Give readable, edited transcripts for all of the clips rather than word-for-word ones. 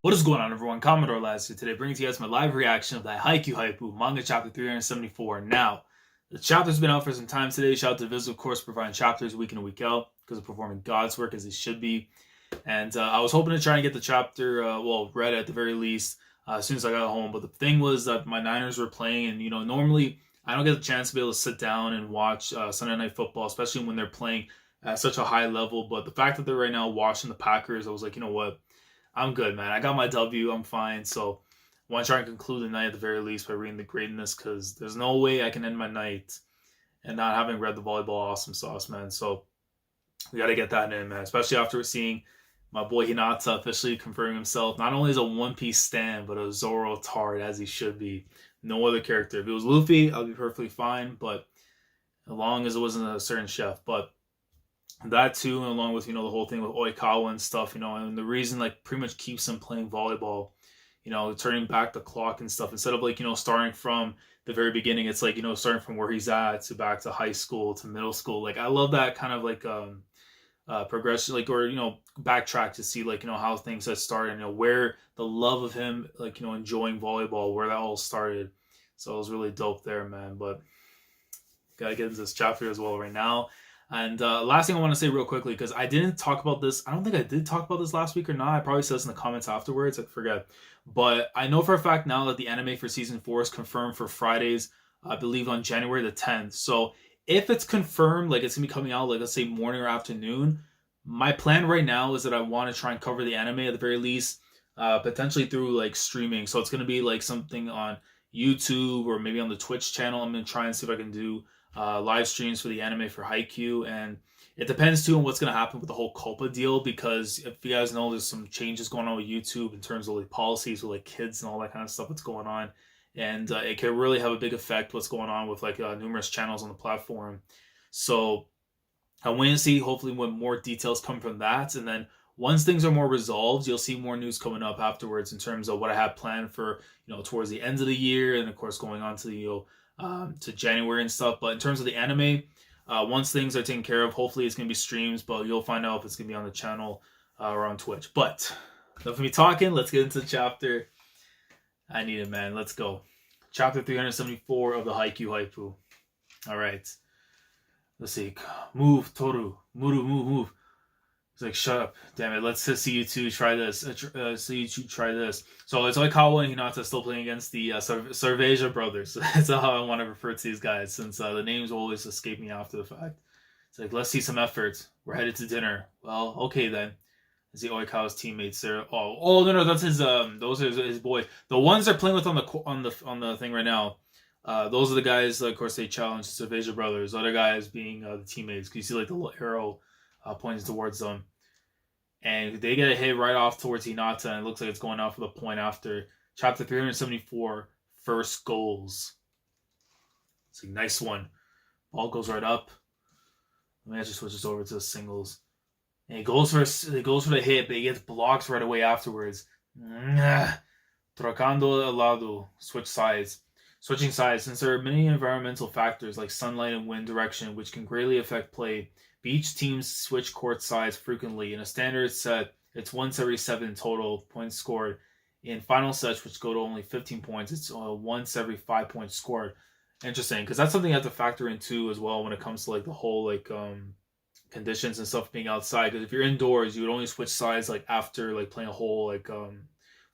What is going on, everyone? Commodore Lads here today, bringing to you guys my live reaction of that Haikyu manga chapter 374. Now, the chapter's been out for some time today. Shout out to Viz, of course, providing chapters week in and week out because of performing God's work as he should be. And I was hoping to try and get the chapter, read at the very least as soon as I got home. But the thing was that my Niners were playing, and normally I don't get the chance to be able to sit down and watch Sunday Night Football, especially when they're playing at such a high level. But the fact that they're right now watching the Packers, I was like, you know what? I'm good, man. I got my W. I'm fine. So I want to try and conclude the night at the very least by reading the greatness because there's no way I can end my night and not having read the volleyball awesome sauce, man. So we got to get that in, man. Especially after seeing my boy Hinata officially confirming himself not only as a One Piece stan, but a Zoro tard as he should be. No other character. If it was Luffy, I'd be perfectly fine, but as long as it wasn't a certain chef. But that too, and along with the whole thing with Oikawa and stuff, and the reason pretty much keeps him playing volleyball, turning back the clock and stuff instead of starting from the very beginning. It's starting from where he's at to back to high school to middle school. I love that kind of progression, or backtrack to see how things had started, where the love of him enjoying volleyball, where that all started. So it was really dope there, man. But gotta get into this chapter as well right now. And last thing I want to say real quickly, because I didn't talk about this. I don't think I did talk about this last week or not. I probably said this in the comments afterwards. I forget. But I know for a fact now that the anime for season 4 is confirmed for Fridays, I believe on January the 10th. So if it's confirmed, it's going to be coming out, let's say morning or afternoon, my plan right now is that I want to try and cover the anime at the very least, potentially through streaming. So it's going to be something on YouTube or maybe on the Twitch channel. I'm going to try and see if I can do live streams for the anime for Haikyu, and it depends too on what's going to happen with the whole Copa deal, because if you guys know, there's some changes going on with YouTube in terms of policies with kids and all that kind of stuff that's going on, and it can really have a big effect what's going on with numerous channels on the platform. So I wait and see, hopefully when more details come from that, and then once things are more resolved, you'll see more news coming up afterwards in terms of what I have planned for towards the end of the year, and of course going on to the to January and stuff. But in terms of the anime, once things are taken care of, hopefully it's going to be streams, but you'll find out if it's going to be on the channel or on Twitch. But enough of me talking, let's get into the chapter. I need it, man. Let's go. Chapter 374 of the Haikyu. All right. Let's see. Move, Toru. Move. It's shut up. Damn it. Let's just see you two try this. See you two try this. So it's Oikawa and Hinata still playing against the Cerveja brothers. That's how I want to refer to these guys, since the names always escape me after the fact. It's let's see some effort. We're headed to dinner. Well, okay then. I see Oikawa's teammates there. Oh no, that's his those are his boys. The ones they're playing with on the thing right now. Those are the guys. Of course, they challenge the Cerveja brothers. Other guys being the teammates. You see the little arrow pointing towards them. And they get a hit right off towards Hinata, and it looks like it's going off for the point after. Chapter 374, first goals. It's a nice one. Ball goes right up. The manager switches over to the singles. And he goes for the hit, but he gets blocked right away afterwards. Trocando al lado. Switching sides, since there are many environmental factors like sunlight and wind direction which can greatly affect play. Each teams switch court sides frequently. In a standard set, it's once every 7 total points scored. In final sets, which go to only 15 points, it's once every 5 points scored. Interesting, because that's something you have to factor in too as well when it comes to the whole conditions and stuff being outside. Because if you're indoors, you would only switch sides after playing a whole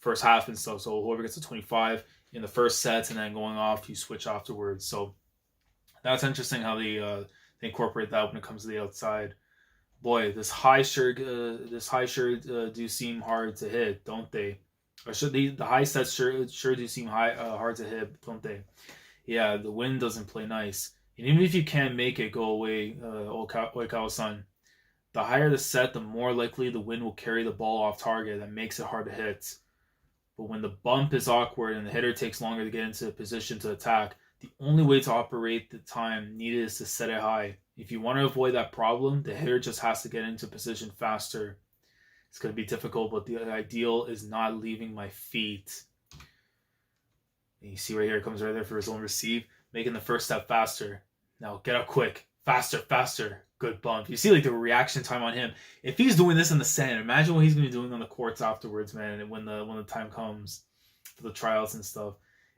first half and stuff. So whoever gets to 25 in the first set and then going off, you switch afterwards. So that's interesting how they incorporate that when it comes to the outside. Boy, this high sure do seem hard to hit, don't they? Or should the high sets sure do seem hard to hit, don't they? Yeah, the wind doesn't play nice. And even if you can't make it go away, Oikawa-san, the higher the set, the more likely the wind will carry the ball off target. That makes it hard to hit. But when the bump is awkward and the hitter takes longer to get into a position to attack, the only way to operate the time needed is to set it high. If you want to avoid that problem, the hitter just has to get into position faster. It's going to be difficult, but the ideal is not leaving my feet. And you see right here, it comes right there for his own receive, making the first step faster. Now get up quick. Faster, faster. Good bump. You see like the reaction time on him. If he's doing this in the sand, imagine what he's gonna be doing on the courts afterwards, man. When the time comes for the tryouts and stuff.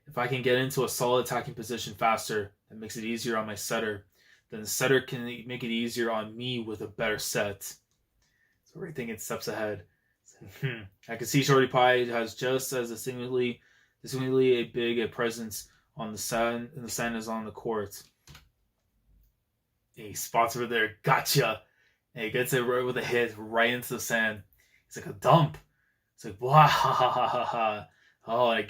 If I can get into a solid attacking position faster, that makes it easier on my setter. Then the setter can make it easier on me with a better set. So we're thinking steps ahead. I can see Shorty Pie has just as distinctly a big a presence on the sand as on the court. He spots over there, gotcha. And he gets it right with a hit right into the sand. It's like a dump. It's like wow, ha ha ha ha ha. Oh, and it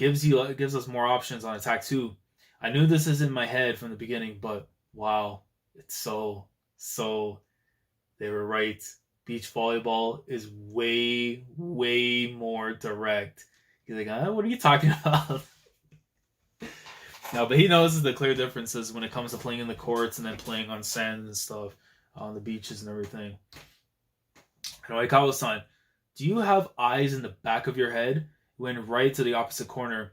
gives us more options on attack too. I knew this is in my head from the beginning, but wow, it's so. They were right. Beach volleyball is way more direct. He's like, what are you talking about? No, but he knows the clear differences when it comes to playing in the courts and then playing on sand and stuff, on the beaches and everything. And Oikawa-san, do you have eyes in the back of your head? He went right to the opposite corner.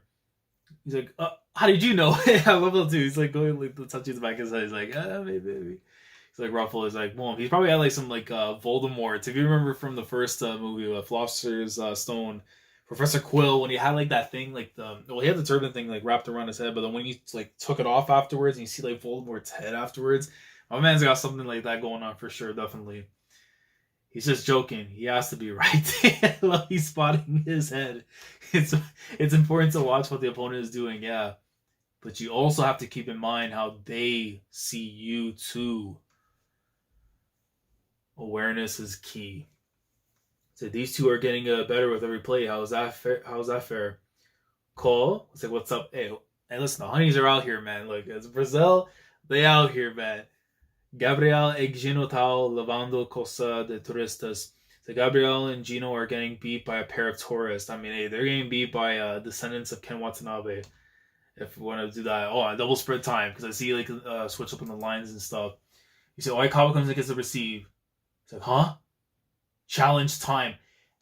He's like, how did you know? I love that too. He's like going like touching the back of his head. He's like, maybe. He's like Ruffle. He's like, well, he's probably had like some like Voldemort. If you remember from the first movie, Philosopher's Stone, Professor Quill, when he had like that thing, like he had the turban thing like wrapped around his head, but then when he like took it off afterwards, and you see like Voldemort's head afterwards, my man's got something like that going on for sure, definitely. He's just joking. He has to be right while he's spotting his head. It's important to watch what the opponent is doing, yeah, but you also have to keep in mind how they see you too. Awareness is key. So these two are getting better with every play. How's that fair? Cole, it's like, what's up? Hey, listen, the honeys are out here, man. Look, it's Brazil. They out here, man. Gabriel e Gino Tao lavando cosa de turistas. So Gabriel and Gino are getting beat by a pair of tourists. I mean, hey, they're getting beat by descendants of Ken Watanabe. If we want to do that. Oh, double spread time. Because I see like switch up on the lines and stuff. You see, Oikawa comes and gets the receive. It's like, huh? Challenge time.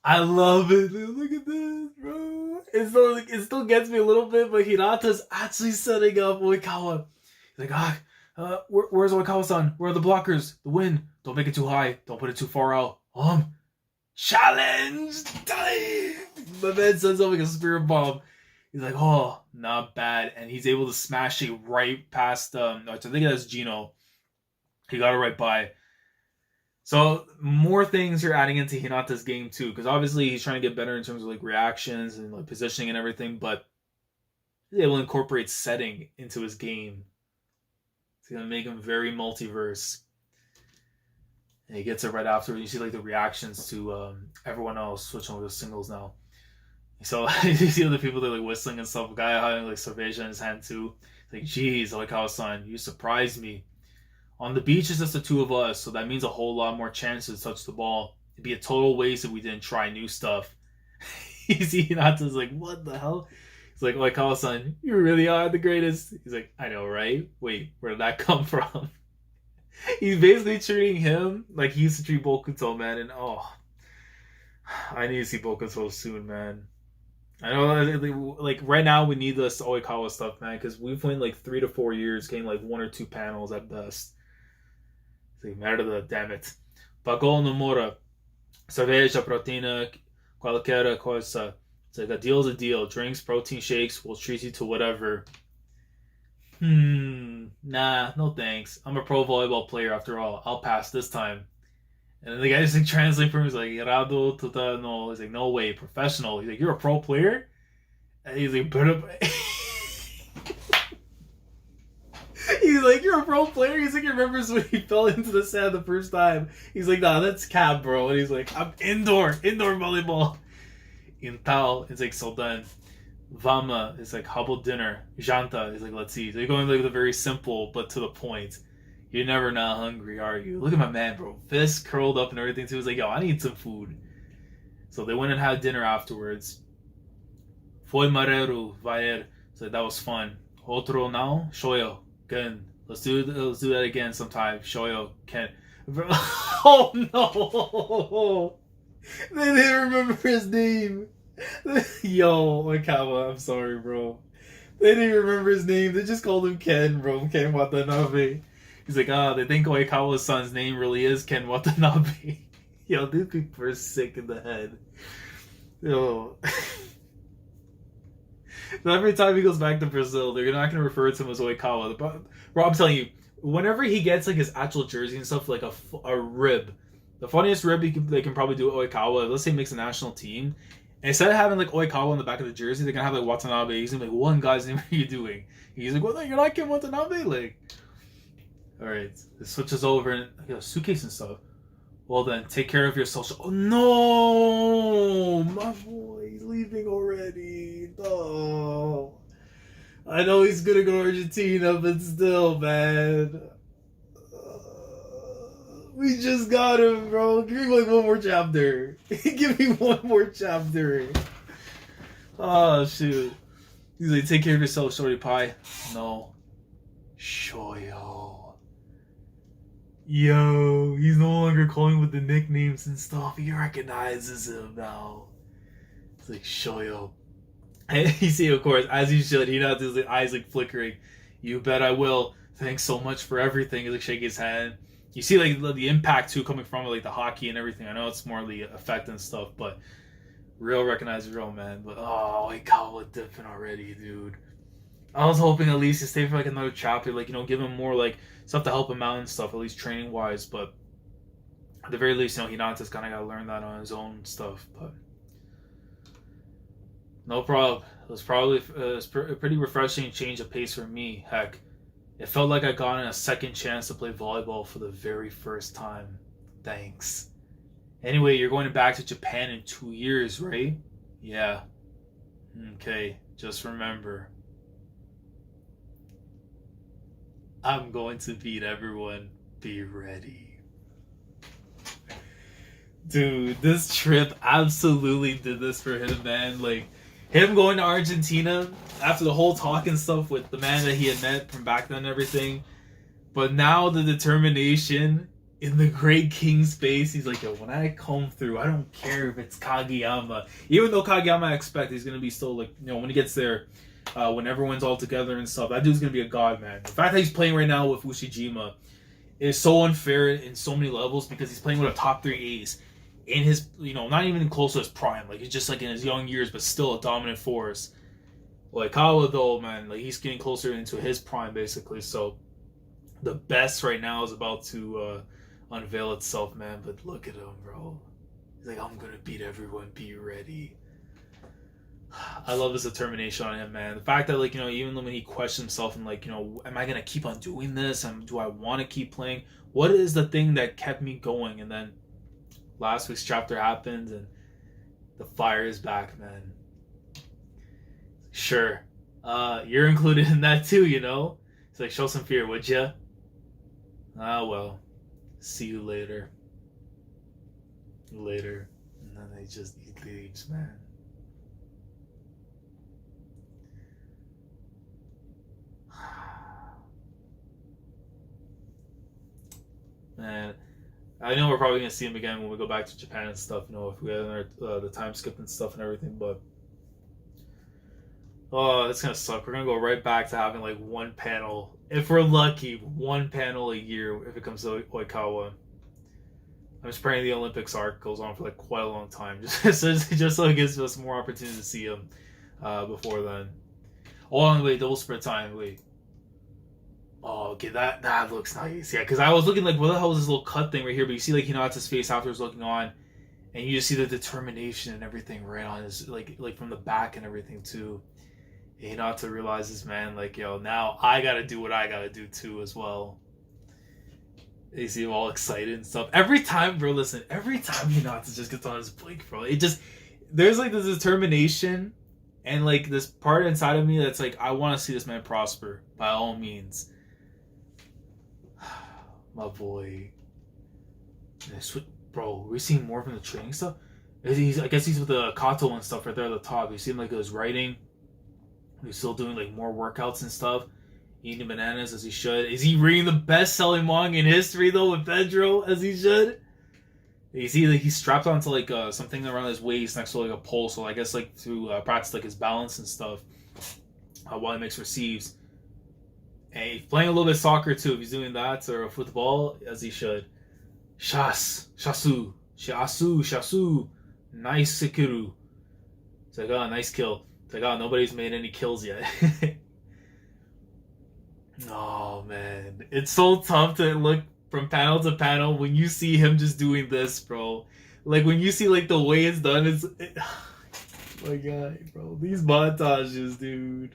I love it. Look at this, bro. It still gets me a little bit, but Hinata's actually setting up Oikawa. He's like, where's Oikawa-san? Where are the blockers? The wind. Don't make it too high. Don't put it too far out. Challenge time. My man sends up like a spirit bomb. He's like, oh, not bad. And he's able to smash it right past, I think that's Gino. He got it right by. So more things are adding into Hinata's game too, because obviously he's trying to get better in terms of like reactions and like positioning and everything, but he's able to incorporate setting into his game. It's gonna make him very multiverse. And he gets it right after. You see like the reactions to everyone else switching over to singles now. So you see other people that are like whistling and stuff. A guy having like cerveja in his hand too. It's like, geez, Oikawa-san, you surprised me. On the beach, it's just the two of us, so that means a whole lot more chances to touch the ball. It'd be a total waste if we didn't try new stuff. You see, Hinata's like, what the hell? He's like, Oikawa-san, you really are the greatest. He's like, I know, right? Wait, where did that come from? He's basically treating him like he used to treat Bokuto, man, and I need to see Bokuto soon, man. I know, like, right now we need this Oikawa stuff, man, because we've went like 3 to 4 years, getting like 1 or 2 panels at best. Merda, damn it. Pagou no mora. Cerveja, proteína, qualquer coisa. It's like a deal's a deal. Drinks, protein shakes, we'll treat you to whatever. Nah, no thanks. I'm a pro volleyball player after all. I'll pass this time. And then the guy just like translates for him. He's like, Irado, tota, no. He's like, no way, professional. He's like, you're a pro player? And he's like, he's like, you're a pro player? He's like, he remembers when he fell into the sand the first time. He's like, nah, that's cap, bro. And he's like, I'm indoor volleyball. In Tao, it's like, so done. Vama is like, how about dinner? Janta is like, let's eat. They're going like the very simple, but to the point. You're never not hungry, are you? Look at my man, bro. Fist curled up and everything too. He's like, yo, I need some food. So they went and had dinner afterwards. Foi mareiro, vai. So that was fun. Outro now, shoyo. Good. Let's do that again sometime. Shoyo, Ken. Oh no! They didn't remember his name. Yo, Oikawa, I'm sorry, bro. They didn't remember his name. They just called him Ken, bro. Ken Watanabe. He's like, they think Oikawa's son's name really is Ken Watanabe. Yo, these people are sick in the head. Yo. So every time he goes back to Brazil, they're not going to refer to him as Oikawa. Bro, I'm telling you, whenever he gets like his actual jersey and stuff, like a rib, the funniest rib they can probably do Oikawa, let's say he makes a national team, and instead of having like Oikawa on the back of the jersey, they're going to have like Watanabe. He's going to be like, one guy's name, what are you doing? He's like, well, you're not Ken Watanabe? Like, alright, it switches over and I got a suitcase and stuff. Well then, take care of your social. Oh no! My boy, he's leaving already. No. I know he's gonna go to Argentina, but still, man. We just got him, bro. Give me like one more chapter. Give me one more chapter. Oh, shoot. He's like, take care of yourself, shorty pie. No. Shoyo. Yo, he's no longer calling with the nicknames and stuff. He recognizes him now. It's like, Shoyo. And you see, of course, as you should, he has his eyes like flickering. You bet I will. Thanks so much for everything. He's like shaking his hand. You see like the impact too coming from like the hockey and everything. I know it's more the effect and stuff, but real recognize real, man. But oh, Oikawa dipping already, dude. I was hoping at least to stay for like another chapter, like, you know, give him more like stuff to help him out and stuff, at least training wise. But at the very least, you know, Hinata's kind of got to learn that on his own stuff. But no problem. It was probably a pretty refreshing change of pace for me. Heck, it felt like I got a second chance to play volleyball for the very first time. Thanks. Anyway, you're going back to Japan in 2 years, right? Yeah. Okay, just remember, I'm going to beat everyone. Be ready. Dude, this trip absolutely did this for him, man. Like, him going to Argentina after the whole talk and stuff with the man that he had met from back then and everything. But now the determination in the Great King's face, he's like, yo, when I come through, I don't care if it's Kageyama. Even though Kageyama, I expect he's going to be still, like, you know, when he gets there, when everyone's all together and stuff, that dude's going to be a god, man. The fact that he's playing right now with Ushijima is so unfair in so many levels because he's playing with a top 3 ace in his, you know, not even close to his prime. Like, he's just, like, in his young years, but still a dominant force. Like, Kawa, though, man, like, he's getting closer into his prime, basically. So, the best right now is about to unveil itself, man. But look at him, bro. He's like, I'm going to beat everyone. Be ready. I love his determination on him, man. The fact that, like, you know, even when he questions himself and, like, you know, am I going to keep on doing this? Do I want to keep playing? What is the thing that kept me going? And then last week's chapter happened and the fire is back, man. Sure. You're included in that too, you know? It's like, show some fear, would ya? Ah, well. See you later. Later. And then he leaves, man. Man, I know we're probably gonna see him again when we go back to Japan and stuff. You know, if we have the time skip and stuff and everything. But oh, it's gonna suck. We're gonna go right back to having like one panel, if we're lucky, one panel a year if it comes to Oikawa. I'm just praying the Olympics arc goes on for like quite a long time, just so it gives us more opportunity to see him before then. Oh, and wait, double spread time. Wait. Oh, okay, that looks nice. Yeah, because I was looking like, what the hell is this little cut thing right here? But you see like Hinata's face afterwards looking on, and you just see the determination and everything right on his, like from the back and everything too. Hinata realizes, man, like, yo, now I gotta do what I gotta do too as well. You see him all excited and stuff. Every time, bro, listen, every time Hinata just gets on his blink, bro, it just, there's like this determination and like this part inside of me that's like, I want to see this man prosper by all means. My boy. Bro, we're seeing more from the training stuff. I guess he's with the Kato and stuff right there at the top. You see him like his writing. He's still doing like more workouts and stuff. Eating bananas as he should. Is he reading the best-selling manga in history though with Pedro as he should? You see like he's strapped onto like something around his waist next to like a pole. So I guess like to practice like his balance and stuff while he makes receives. And he's playing a little bit of soccer too. If he's doing that or football, as he should. Shasu. Nice sekiru. It's like, oh, nice kill. It's like, oh, nobody's made any kills yet. Oh, man. It's so tough to look from panel to panel when you see him just doing this, bro. Like, when you see, like, the way it's done, oh my God, bro. These montages, dude.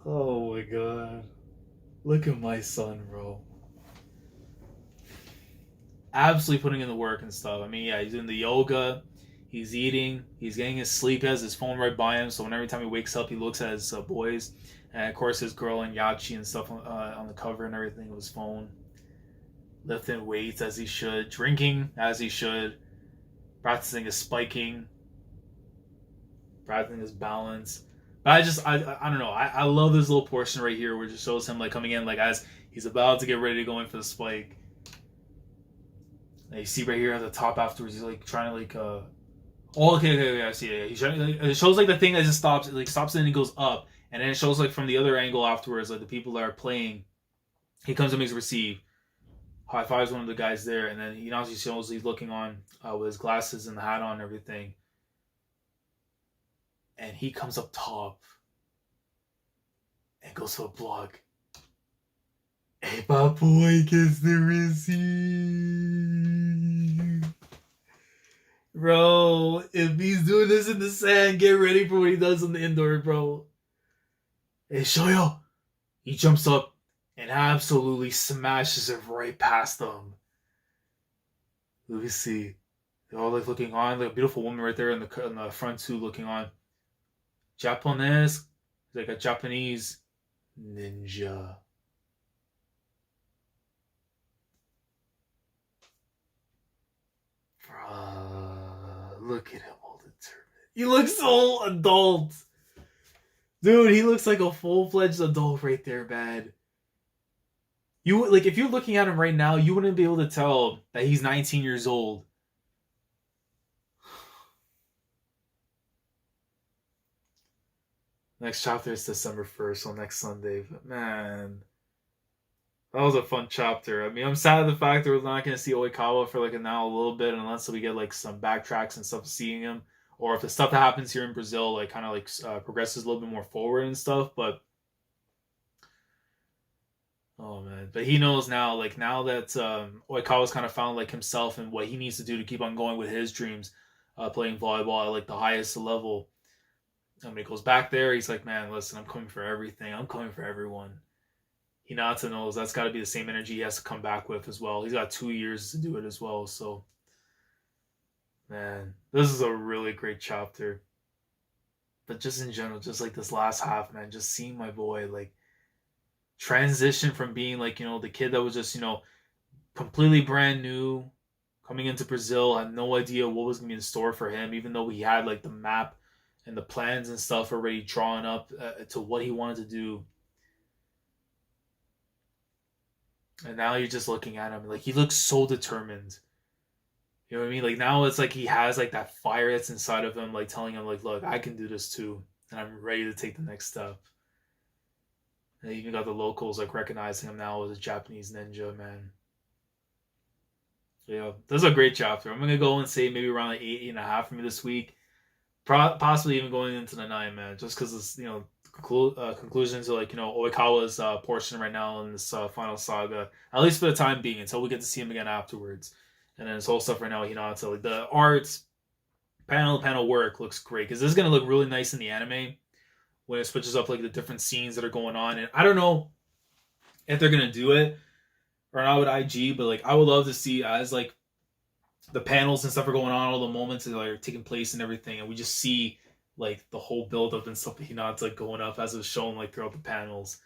Oh, my God. Look at my son, bro. Absolutely putting in the work and stuff. I mean, yeah, he's doing the yoga. He's eating. He's getting his sleep. He has his phone right by him. So every time he wakes up, he looks at his boys. And, of course, his girl and Yachi and stuff on the cover and everything of his phone. Lifting weights as he should. Drinking as he should. Practicing his spiking. Practicing his balance. But I don't know. I love this little portion right here where it just shows him like coming in like as he's about to get ready to go in for the spike. And you see right here at the top afterwards, he's like trying to like oh, okay, I see it. He's trying to, like, it shows like the thing that just stops, it like stops and he goes up, and then it shows like from the other angle afterwards, like the people that are playing. He comes and makes a receive, high fives one of the guys there, and then he now shows he's looking on with his glasses and the hat on and everything, and he comes up top and goes to a block. Hey, my boy gets the receive. Bro, if he's doing this in the sand, get ready for what he does on the indoor, bro. Hey, Shoyo! He jumps up and absolutely smashes it right past them. Let me see. They're all like looking on. Like a beautiful woman right there in the front too, looking on. Japanese, like a Japanese ninja. Look at him all determined. He looks so adult. Dude, he looks like a full-fledged adult right there, man. You like if you're looking at him right now, you wouldn't be able to tell that he's 19 years old. Next chapter is December 1st, so next Sunday. But man, that was a fun chapter. I mean, I'm sad at the fact that we're not going to see Oikawa for like now a little bit, unless we get like some backtracks and stuff seeing him, or if the stuff that happens here in Brazil like kind of like progresses a little bit more forward and stuff. But oh man, but he knows now. Like now that Oikawa's kind of found like himself and what he needs to do to keep on going with his dreams, playing volleyball at like the highest level. And when he goes back there, he's like, man, listen, I'm coming for everything. I'm coming for everyone. Hinata knows that's got to be the same energy he has to come back with as well. He's got 2 years to do it as well. So, man, this is a really great chapter. But just in general, just like this last half, man, just seeing my boy like transition from being like, you know, the kid that was just, you know, completely brand new, coming into Brazil, had no idea what was going to be in store for him, even though he had like the map and the plans and stuff already drawn up to what he wanted to do. And now you're just looking at him like he looks so determined. You know what I mean? Like now it's like he has like that fire that's inside of him, like telling him like, look, I can do this too, and I'm ready to take the next step. And even got the locals like recognizing him now as a Japanese ninja, man. Yeah, this is a great chapter. I'm gonna go and say maybe around like 8.5 for me this week, possibly even going into the 9, man. Just because it's, you know, conclusions of like, you know, Oikawa's portion right now in this final saga, at least for the time being, until we get to see him again afterwards. And then this whole stuff right now, Hinata, like the art, panel work looks great, because this is gonna look really nice in the anime when it switches up like the different scenes that are going on. And I don't know if they're gonna do it or not with IG, but like I would love to see as like the panels and stuff are going on, all the moments that are taking place and everything, and we just see like the whole build up and stuff that Hinata's like going up as it was shown like throughout the panels.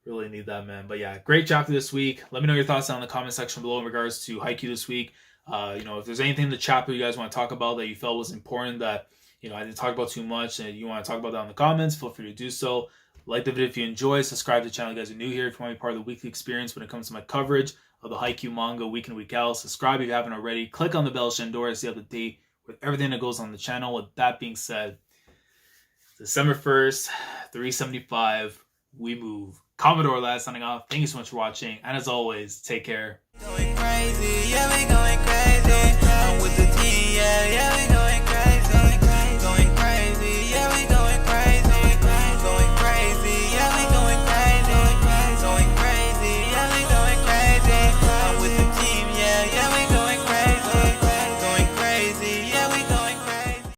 Really need that, man. But yeah, great chapter this week. Let me know your thoughts down in the comment section below in regards to Haikyu this week. You know, if there's anything in the chapter you guys want to talk about that you felt was important that, you know, I didn't talk about too much and you want to talk about that in the comments, feel free to do so. Like the video if you enjoy. Subscribe to the channel if you guys are new here. If you want to be part of the weekly experience when it comes to my coverage of the Haikyu manga week in, week out. Subscribe if you haven't already. Click on the bell Shandora to stay up to date with everything that goes on the channel. With that being said, December 1st, 375. we move. Commodore last signing off. Thank you so much for watching. And as always, take care. Going crazy, yeah, we going crazy.